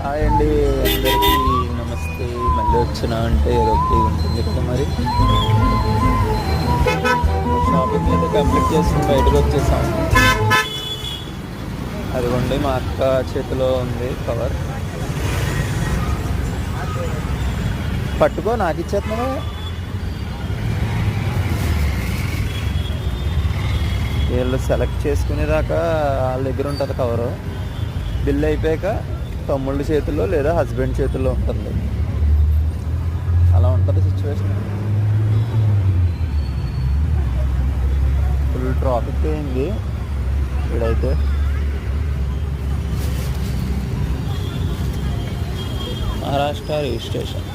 Hi అండి, అందరికీ నమస్తే. మళ్ళీ వచ్చినా అంటే ఏదో ఒకటి ఉంటుంది కదా. మరి షాపింగ్ అయితే కంప్లీట్ చేసుకుని బయటకు వచ్చేసాం. అదిగోండి మా అక్క చేతిలో ఉంది కవర్. పట్టుకో, నాకు ఇచ్చేస్తున్నావా? వీళ్ళు సెలెక్ట్ చేసుకునేదాకా వాళ్ళ దగ్గర ఉంటుంది కవరు. బిల్ అయిపోయాక తమ్ముళ్ళ చేతుల్లో లేదా హస్బెండ్ చేతుల్లో ఉంటుంది. అలా ఉంటుంది సిచ్యువేషన్. ఫుల్ ట్రాఫిక్ అయింది ఇక్కడైతే. మహారాష్ట్ర రిజిస్ట్రేషన్.